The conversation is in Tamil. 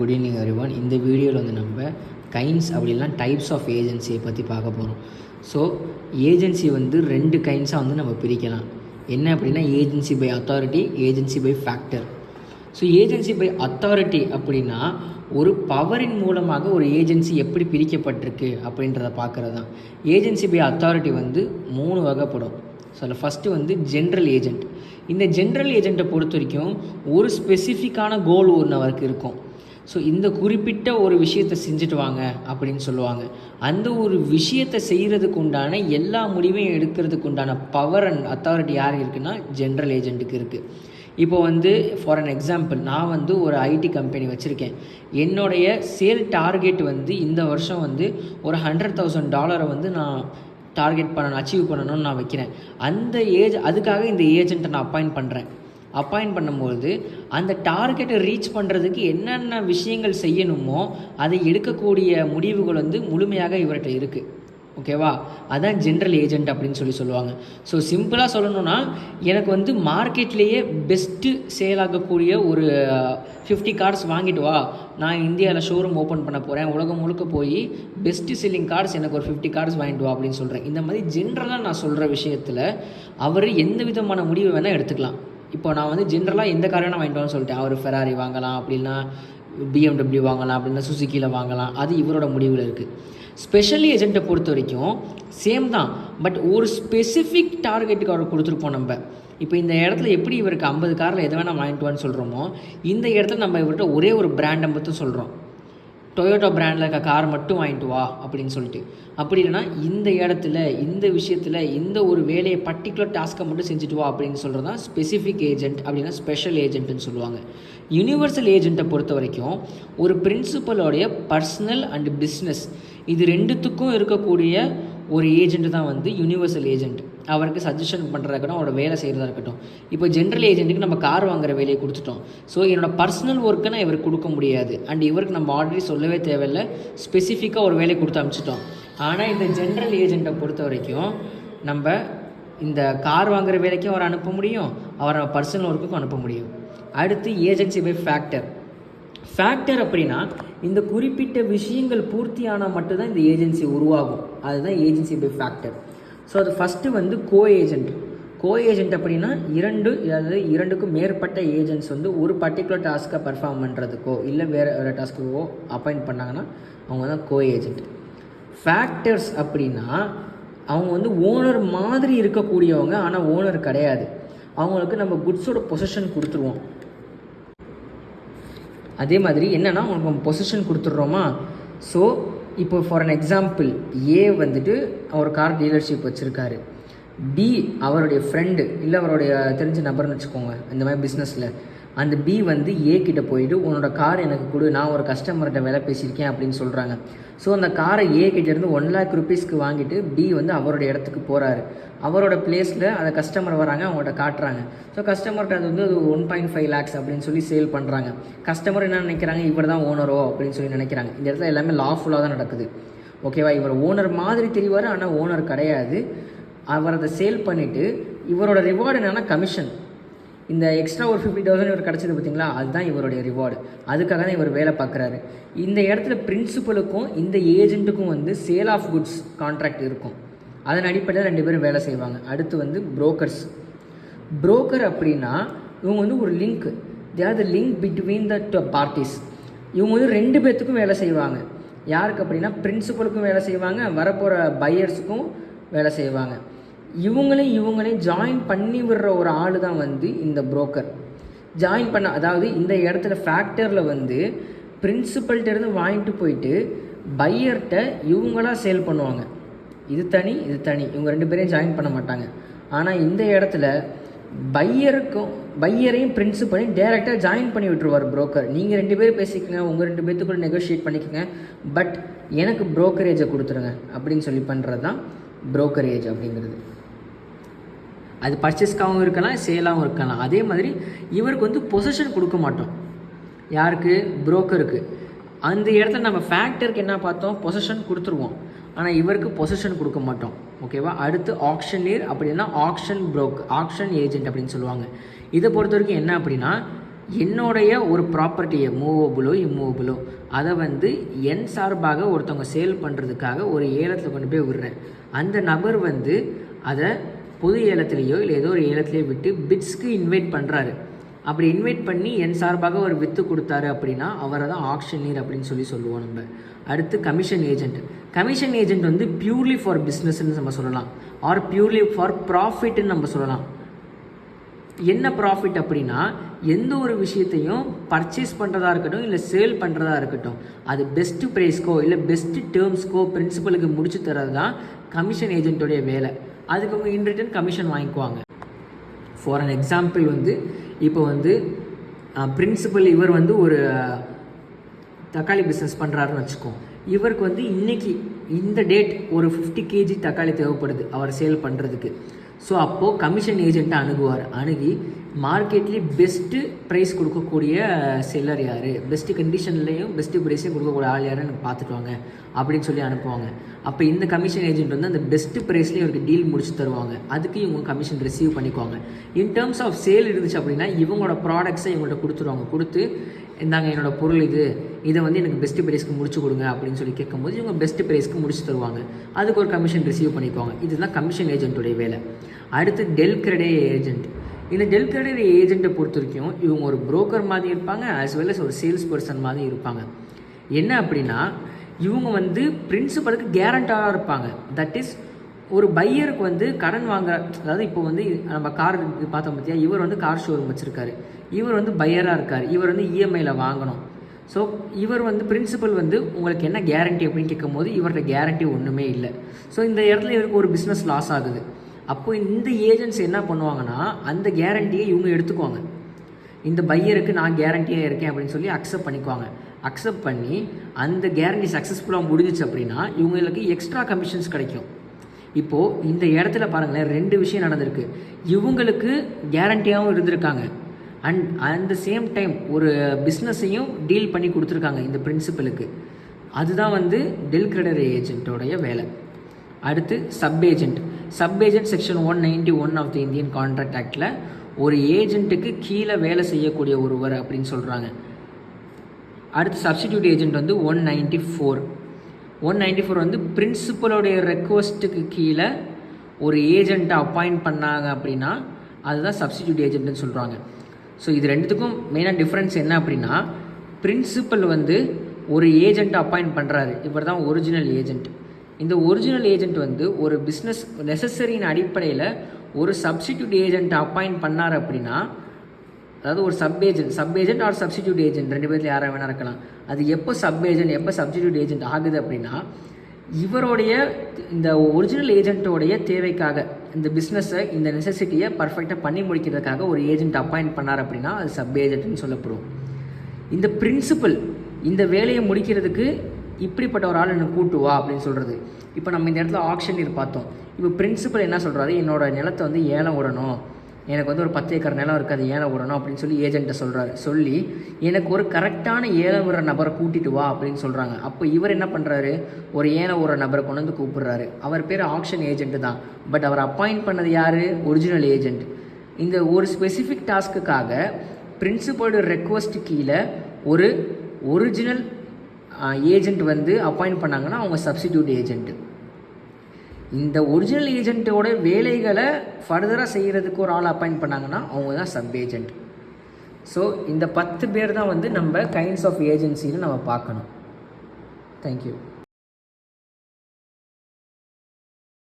Good evening everyone. இந்த வீடியோவில் வந்து நம்ம கைண்ட்ஸ் அப்படின்னா டைப்ஸ் ஆஃப் ஏஜென்சியை பற்றி பார்க்க போகிறோம். ஸோ ஏஜென்சி வந்து 2 கைண்ட்ஸாக வந்து நம்ம பிரிக்கலாம். என்ன அப்படின்னா agency by authority, agency by factor. So agency by authority அப்படின்னா ஒரு பவரின் மூலமாக ஒரு ஏஜென்சி எப்படி பிரிக்கப்பட்டிருக்கு அப்படின்றத பார்க்குறது தான். ஏஜென்சி பை அத்தாரிட்டி வந்து 3 வகைப்படும். ஸோ அதில் ஃபஸ்ட்டு வந்து ஜென்ரல் ஏஜென்ட். இந்த ஜென்ரல் ஏஜென்ட்டை பொறுத்த வரைக்கும் ஒரு ஸ்பெசிஃபிக்கான கோல் ஒன்று அவருக்கு இருக்கும். ஸோ இந்த குறிப்பிட்ட ஒரு விஷயத்தை செஞ்சுட்டு வாங்க அப்படின்னு சொல்லுவாங்க. அந்த ஒரு விஷயத்தை செய்கிறதுக்கு உண்டான எல்லா முடிவையும் எடுக்கிறதுக்கு உண்டான பவர் அண்ட் அத்தாரிட்டி யார் இருக்குன்னா ஜென்ரல் ஏஜென்ட்டுக்கு இருக்குது. இப்போ வந்து ஃபார் அன் எக்ஸாம்பிள், நான் வந்து ஒரு ஐடி கம்பெனி வச்சுருக்கேன். என்னுடைய சேல் டார்கெட் வந்து இந்த வருஷம் வந்து ஒரு $100,000 வந்து நான் டார்கெட் பண்ணணும், அச்சீவ் பண்ணணும்னு நான் வைக்கிறேன். அதுக்காக இந்த ஏஜென்ட்டை நான் அப்பாயிண்ட் பண்ணும்போது அந்த டார்கெட்டை ரீச் பண்ணுறதுக்கு என்னென்ன விஷயங்கள் செய்யணுமோ அதை எடுக்கக்கூடிய முடிவுகள் வந்து முழுமையாக இவர்கிட்ட இருக்குது. ஓகேவா? அதான் ஜென்ரல் ஏஜென்ட் அப்படின்னு சொல்லுவாங்க. ஸோ சிம்பிளாக சொல்லணுன்னா, எனக்கு வந்து மார்க்கெட்லேயே பெஸ்ட்டு சேல் ஆகக்கூடிய ஒரு 50 கார்ஸ் வாங்கிட்டு வா, நான் இந்தியாவில் ஷோரூம் ஓப்பன் பண்ண போகிறேன், உலகம் முழுக்க போய் பெஸ்ட்டு செல்லிங் கார்ஸ் எனக்கு ஒரு 50 கார்ஸ் வாங்கிட்டு வா அப்படின்னு சொல்கிறேன். இந்த மாதிரி ஜென்ரலாக நான் சொல்கிற விஷயத்தில் அவர் எந்த விதமான முடிவு வேணால் எடுத்துக்கலாம். இப்போ நான் வந்து ஜென்ரலாக எந்த கார் வேணால் வாங்கிட்டு வான்னு சொல்லிட்டேன். அவர் ஃபெராரி வாங்கலாம், அப்படின்னா BMW வாங்கலாம், அப்படின்னா சுசுக்கியில் வாங்கலாம். அது இவரோட முடிவில் இருக்குது. ஸ்பெஷல் ஏஜென்ட்டை பொறுத்த வரைக்கும் சேம் தான், பட் ஒரு ஸ்பெசிஃபிக் டார்கெட்டுக்கு அவர் கொடுத்துருப்போம் நம்ம. இப்போ இந்த இடத்துல எப்படி இவருக்கு 50 காரில் எதை வேணால் வாங்கிட்டு வான்னு சொல்கிறோமோ, இந்த இடத்துல நம்ம இவர்கிட்ட ஒரே ஒரு பிராண்டை மட்டும் சொல்கிறோம். டொயோட்டோ பிராண்டில் இருக்க கார் மட்டும் வாங்கிட்டு வா அப்படின்னு சொல்லிட்டு. அப்படி இல்லைனா இந்த இடத்துல இந்த விஷயத்தில் இந்த ஒரு வேலையை பர்டிகுலர் டாஸ்க்கை மட்டும் செஞ்சுட்டு வா அப்படின்னு சொல்கிறது தான் ஸ்பெசிஃபிக் ஏஜென்ட், அப்படின்னா ஸ்பெஷல் ஏஜென்ட்னு சொல்லுவாங்க. யூனிவர்சல் ஏஜென்ட்டை பொறுத்த வரைக்கும் ஒரு பிரின்சிபலோடைய பர்சனல் அண்ட் பிஸ்னஸ் இது 2த்துக்கும் இருக்கக்கூடிய ஒரு ஏஜென்ட் தான் வந்து யூனிவர்சல் ஏஜென்ட். அவருக்கு சஜஷன் பண்ணுறதா இருக்கட்டும், அவரோட வேலை செய்கிறதா இருக்கட்டும். இப்போ ஜென்ரல் ஏஜென்ட்டுக்கு நம்ம கார் வாங்குற வேலையை கொடுத்துட்டோம். ஸோ என்னோட பர்சனல் ஒர்க்கை நான் இவருக்கு கொடுக்க முடியாது. அண்ட் இவருக்கு நம்ம ஆல்ரெடி சொல்லவே தேவையில்லை, ஸ்பெசிஃபிக்காக ஒரு வேலையை கொடுத்து அனுப்பிச்சிட்டோம். ஆனால் இந்த ஜென்ரல் ஏஜென்ட்டை பொறுத்த வரைக்கும் நம்ம இந்த கார் வாங்குற வேலைக்கும் அவரை அனுப்ப முடியும், அவரை பர்சனல் ஒர்க்குக்கும் அனுப்ப முடியும். அடுத்து ஏஜென்சி பை ஃபேக்டர் அப்படின்னா இந்த குறிப்பிட்ட விஷயங்கள் பூர்த்தியானால் மட்டும்தான் இந்த ஏஜென்சி உருவாகும். அதுதான் ஏஜென்சி பை ஃபேக்டர். ஸோ அது ஃபஸ்ட்டு வந்து கோ ஏஜென்ட் அப்படின்னா அதாவது 2க்கும் மேற்பட்ட ஏஜென்ட்ஸ் வந்து ஒரு பர்டிகுலர் டாஸ்க்கை பர்ஃபார்ம் பண்ணுறதுக்கோ இல்லை வேறு டாஸ்க்குக்கோ அப்பாயிண்ட் பண்ணாங்கன்னா அவங்க தான் கோ ஏஜென்ட். ஃபேக்டர்ஸ் அப்படின்னா அவங்க வந்து ஓனர் மாதிரி இருக்கக்கூடியவங்க, ஆனால் ஓனர் கிடையாது. அவங்களுக்கு நம்ம குட்ஸோட பொசிஷன் கொடுத்துருவோம். அதே மாதிரி என்னென்னா அவங்களுக்கு நம்ம பொசிஷன் கொடுத்துட்றோமா. ஸோ இப்போ ஃபார் அன் எக்ஸாம்பிள், ஏ வந்துட்டு அவர் கார் டீலர்ஷிப் வச்சுருக்காரு. பி அவருடைய ஃப்ரெண்டு இல்லை அவருடைய தெரிஞ்ச நபர்னு வச்சுக்கோங்க, இந்த மாதிரி பிஸ்னஸில். அந்த பி வந்து ஏ கிட்ட போயிட்டு உன்னோட கார் எனக்கு கொடு, நான் ஒரு கஸ்டமர்கிட்ட வேலை பேசியிருக்கேன் அப்படின்னு சொல்கிறாங்க. ஸோ அந்த காரை ஏ கிட்டேருந்து 1 lakh rupeesக்கு வாங்கிட்டு பி வந்து அவருடைய இடத்துக்கு போகிறாரு. அவரோட பிளேஸில் அதை கஸ்டமர் வராங்க, அவங்கள்ட்ட காட்டுறாங்க. ஸோ கஸ்டமர்கிட்ட அது வந்து 1.5 lakhs அப்படின்னு சொல்லி சேல் பண்ணுறாங்க. கஸ்டமர் என்ன நினைக்கிறாங்க, இவர் தான் ஓனரோ அப்படின்னு சொல்லி நினைக்கிறாங்க. இந்த இடத்துல எல்லாமே லாஃபுல்லாக தான் நடக்குது. ஓகேவா? இவர் ஓனர் மாதிரி தெரிவார், ஆனால் ஓனர் கிடையாது. அவர் அதை சேல் பண்ணிவிட்டு இவரோட ரிவார்டு என்னென்னா கமிஷன். இந்த எக்ஸ்ட்ரா ஒரு 50,000 இவர் கிடச்சிது பார்த்தீங்களா, அதுதான் இவருடைய ரிவார்டு. அதுக்காக தான் இவர் வேலை பார்க்குறாரு. இந்த இடத்துல பிரின்சிபலுக்கும் இந்த ஏஜென்ட்டுக்கும் வந்து சேல் ஆஃப் குட்ஸ் கான்ட்ராக்ட் இருக்கும். அதன் அடிப்படையில் 2 பேரும் வேலை செய்வாங்க. அடுத்து வந்து புரோக்கர் அப்படின்னா இவங்க வந்து ஒரு link, they are the link between the parties. இவங்க வந்து 2 பேர்த்துக்கும் வேலை செய்வாங்க. யாருக்கு அப்படின்னா பிரின்சிபலுக்கும் வேலை செய்வாங்க, வரப்போகிற பையர்ஸுக்கும் வேலை செய்வாங்க. இவங்களையும் ஜாயின் பண்ணி விடுற ஒரு ஆள் தான் வந்து இந்த புரோக்கர். ஜாயின் பண்ண, அதாவது இந்த இடத்துல ஃபேக்டரில் வந்து பிரின்சிபல்கிட்டேருந்து வாங்கிட்டு போயிட்டு பையர்கிட்ட இவங்களாம் சேல் பண்ணுவாங்க. இது தனி. இவங்க 2 பேரையும் ஜாயின் பண்ண மாட்டாங்க. ஆனால் இந்த இடத்துல பையரையும் பிரின்சிபலையும் டேரெக்டாக ஜாயின் பண்ணி விட்டுருவார் புரோக்கர். நீங்கள் 2 பேர் பேசிக்கங்க, உங்கள் 2 பேர்த்துக்குள்ள நெகோஷியேட் பண்ணிக்கோங்க, பட் எனக்கு புரோக்கரேஜை கொடுத்துருங்க அப்படின்னு சொல்லி பண்ணுறது தான் புரோக்கரேஜ் அப்படிங்கிறது. அது பர்ச்சேஸ்க்காகவும் இருக்கலாம், சேலாகவும் இருக்கலாம். அதே மாதிரி இவருக்கு வந்து பொசிஷன் கொடுக்க மாட்டோம். யாருக்கு? புரோக்கருக்கு. அந்த இடத்துல நம்ம ஃபேக்டருக்கு என்ன பார்த்தோம், பொசிஷன் கொடுத்துருவோம். ஆனால் இவருக்கு பொசிஷன் கொடுக்க மாட்டோம். ஓகேவா? அடுத்து ஆக்ஷனியர் அப்படின்னா ஆக்ஷன் ஏஜென்ட் அப்படின்னு சொல்லுவாங்க. இதை பொறுத்த வரைக்கும் என்ன அப்படின்னா, என்னுடைய ஒரு ப்ராப்பர்ட்டியை மூவபுளோ இம்மூவபுளோ அதை வந்து என் சார்பாக ஒருத்தவங்க சேல் பண்ணுறதுக்காக ஒரு ஏலத்தில் கொண்டு போய் விடுறேன். அந்த நபர் வந்து அதை பொது ஏலத்திலேயோ இல்லை ஏதோ ஒரு ஏலத்திலேயோ விட்டு பிட்ஸ்க்கு இன்வைட் பண்ணுறாரு. அப்படி இன்வைட் பண்ணி என் சார்பாக ஒரு விற்று கொடுத்தாரு அப்படின்னா அவரை தான் ஆக்ஷனியர் அப்படின்னு சொல்லுவோம் நம்ம. அடுத்து கமிஷன் ஏஜென்ட். கமிஷன் ஏஜென்ட் வந்து பியூர்லி ஃபார் பிஸ்னஸ்ன்னு நம்ம சொல்லலாம், ஆர் பியூர்லி ஃபார் ப்ராஃபிட்னு நம்ம சொல்லலாம். என்ன ப்ராஃபிட் அப்படின்னா எந்த ஒரு விஷயத்தையும் பர்ச்சேஸ் பண்ணுறதா இருக்கட்டும் இல்லை சேல் பண்ணுறதா இருக்கட்டும் அது பெஸ்ட்டு ப்ரைஸ்க்கோ இல்லை பெஸ்ட்டு டேர்ம்ஸ்க்கோ பிரின்சிபலுக்கு முடிச்சு தரது தான் கமிஷன் ஏஜென்ட்டோடைய வேலை. அதுக்கு அவங்க இன் ரிட்டன் கமிஷன் வாங்கிக்குவாங்க. ஃபார் அன் எக்ஸாம்பிள் வந்து இப்போ வந்து பிரின்சிபல் இவர் வந்து ஒரு தக்காளி பிஸ்னஸ் பண்ணுறாருன்னு வச்சுக்கோம். இவருக்கு வந்து இன்றைக்கி இந்த டேட் ஒரு 50 kg தக்காளி தேவைப்படுது அவர் சேல் பண்ணுறதுக்கு. ஸோ அப்போது கமிஷன் ஏஜென்ட்டை அணுகி மார்க்கெட்லேயே பெஸ்ட்டு ப்ரைஸ் கொடுக்கக்கூடிய செல்லர் யார், பெஸ்ட்டு கண்டிஷன்லேயும் பெஸ்ட்டு ப்ரைஸையும் கொடுக்கக்கூடிய ஆள் யாருன்னு எனக்கு பார்த்துட்டு வாங்க அப்படின்னு சொல்லி அனுப்புவாங்க. அப்போ இந்த கமிஷன் ஏஜென்ட் வந்து அந்த பெஸ்ட்டு ப்ரைஸ்லேயும் இவருக்கு டீல் முடிச்சு தருவாங்க. அதுக்கு இவங்க கமிஷன் ரிசீவ் பண்ணிக்குவாங்க. இன் டேர்ம்ஸ் ஆஃப் சேல் இருந்துச்சு அப்படின்னா இவங்களோட ப்ராடக்ட்ஸை இவங்கள்ட்ட கொடுத்துருவாங்க. கொடுத்து இந்தாங்க என்னோட பொருள் இதை வந்து எனக்கு பெஸ்ட்டு ப்ரைஸ்க்கு முடிச்சு கொடுங்க அப்படின்னு சொல்லி கேட்கும்போது இவங்க பெஸ்ட்டு ப்ரைஸ்க்கு முடிச்சு தருவாங்க. அதுக்கு ஒரு கமிஷன் ரிசீவ் பண்ணிக்குவாங்க. இதுதான் கமிஷன் ஏஜென்ட்டுடைய வேலை. அடுத்து டெல் கிரெடே ஏஜென்ட். இந்த டெல் கிரெடே ஏஜென்ட்டை பொறுத்த வரைக்கும் இவங்க ஒரு புரோக்கர் மாதிரி இருப்பாங்க, ஆஸ் வெல் அஸ் ஒரு சேல்ஸ் பர்சன் மாதிரி இருப்பாங்க. என்ன அப்படின்னா இவங்க வந்து பிரின்சிபலுக்கு கேரண்டாக இருப்பாங்க. தட் இஸ் ஒரு பையருக்கு வந்து கடன் வாங்குற, அதாவது இப்போ வந்து நம்ம கார் பார்த்தோம் பார்த்தியா, இவர் வந்து கார் ஷோரூம் வச்சுருக்காரு, இவர் வந்து பையராக இருக்கார், இவர் வந்து இஎம்ஐயில் வாங்கணும். ஸோ இவர் வந்து பிரின்சிபல் வந்து உங்களுக்கு என்ன கேரண்டி அப்படின்னு கேட்கும்போது இவர்கிட்ட கேரண்டி ஒன்றுமே இல்லை. ஸோ இந்த இடத்துல இவருக்கு ஒரு பிஸ்னஸ் லாஸ் ஆகுது. அப்போ இந்த ஏஜென்ட்ஸ் என்ன பண்ணுவாங்கன்னா அந்த கேரண்டியை இவங்க எடுத்துக்குவாங்க. இந்த பையருக்கு நான் கேரண்டியாக இருக்கேன் அப்படின்னு சொல்லி அக்செப்ட் பண்ணிக்குவாங்க. அக்செப்ட் பண்ணி அந்த கேரண்டி சக்ஸஸ்ஃபுல்லாக முடிஞ்சிச்சு அப்படின்னா இவங்களுக்கு எக்ஸ்ட்ரா கமிஷன்ஸ் கிடைக்கும். இப்போது இந்த இடத்துல பாருங்களேன், 2 விஷயம் நடந்திருக்கு. இவங்களுக்கு கேரண்டியாகவும் இருந்திருக்காங்க, அண்ட் த சேம் டைம் ஒரு பிஸ்னஸையும் டீல் பண்ணி கொடுத்துருக்காங்க இந்த பிரின்சிபலுக்கு. அதுதான் வந்து டெல் கிரெடே ஏஜென்ட்டோடைய வேலை. அடுத்து sub agent. Sub agent section 191 of the Indian contract ஆக்டில் ஒரு ஏஜென்ட்டுக்கு கீழே வேலை செய்யக்கூடிய ஒருவர் அப்படின்னு சொல்கிறாங்க. அடுத்து சப்ஸ்டிடியூட் ஏஜென்ட் வந்து 194 வந்து பிரின்சிபலோடைய ரெக்வஸ்ட்டுக்கு கீழே ஒரு ஏஜென்ட்டை அப்பாயிண்ட் பண்ணாங்க அப்படின்னா அதுதான் சப்ஸ்டிடியூட் ஏஜென்ட்னு சொல்கிறாங்க. ஸோ இது ரெண்டுத்துக்கும் மெயினாக டிஃப்ரென்ஸ் என்ன அப்படின்னா பிரின்சிபல் வந்து ஒரு ஏஜென்ட்டை அப்பாயிண்ட் பண்ணுறாரு, இவர் தான் ஒரிஜினல் ஏஜென்ட். இந்த ஒரிஜினல் ஏஜென்ட் வந்து ஒரு பிஸ்னஸ் நெசசரியின் அடிப்படையில் ஒரு சப்ஸ்டிடியூட் ஏஜென்ட்டை அப்பாயிண்ட் பண்ணார் அப்படின்னா, அதாவது ஒரு sub agent R substitute agent 2 பேரில் யாராக வேணா இருக்கலாம். அது எப்போ சப் ஏஜென்ட் எப்போ சப்ஸ்டிடியூட் ஏஜென்ட் ஆகுது அப்படின்னா இவருடைய இந்த ஒரிஜினல் ஏஜென்ட்டோடைய தேவைக்காக இந்த பிஸ்னஸை இந்த நெசசிட்டியை பர்ஃபெக்டாக பண்ணி முடிக்கிறதுக்காக ஒரு ஏஜென்ட் அப்பாயிண்ட் பண்ணார் அப்படின்னா அது சப் ஏஜென்ட்னு சொல்லப்படும். இந்த பிரின்சிபல் இந்த வேலையை முடிக்கிறதுக்கு இப்படிப்பட்ட ஒரு ஆள் எனக்கு கூட்டு வா அப்படின்னு சொல்கிறது. இப்போ நம்ம இந்த இடத்துல ஆக்ஷனியர் பார்த்தோம். இப்போ பிரின்சிபல் என்ன சொல்கிறாரு, என்னோடய நிலத்தை வந்து ஏலம் விடணும், எனக்கு வந்து ஒரு 10 ஏக்கர் நிலம் இருக்குது, அது ஏலம் விடணும் அப்படின்னு சொல்லி ஏஜென்ட்டை சொல்கிறாரு. சொல்லி எனக்கு ஒரு கரெக்டான ஏலம் விடுற நபரை கூட்டிகிட்டு வா அப்படின்னு சொல்கிறாங்க. அப்போ இவர் என்ன பண்ணுறாரு, ஒரு ஏலம் விடுற நபரை கொண்டு வந்து கூப்பிடுறாரு. அவர் பேர் ஆக்ஷன் ஏஜென்ட்டு தான், பட் அவர் அப்பாயிண்ட் பண்ணது யார், ஒரிஜினல் ஏஜென்ட். இந்த ஒரு ஸ்பெசிஃபிக் டாஸ்க்குக்காக பிரின்சிபலோட ரெக்வஸ்ட் கீழே ஒரு ஒரிஜினல் ஏஜென்ட் வந்து அப்பாயிண்ட் பண்ணாங்கன்னா அவங்க சப்ஸ்டிடியூட் ஏஜென்ட்டு. இந்த ஒரிஜினல் ஏஜென்ட்டோட வேலைகளை ஃபர்தராக செய்கிறதுக்கு ஒரு ஆள் அப்பாயிண்ட் பண்ணாங்கன்னா அவங்க தான் சப் ஏஜென்ட். ஸோ இந்த 10 பேர் தான் வந்து நம்ம கைண்ட்ஸ் ஆஃப் ஏஜென்சின்னு நம்ம பார்க்கணும். தேங்க்யூ.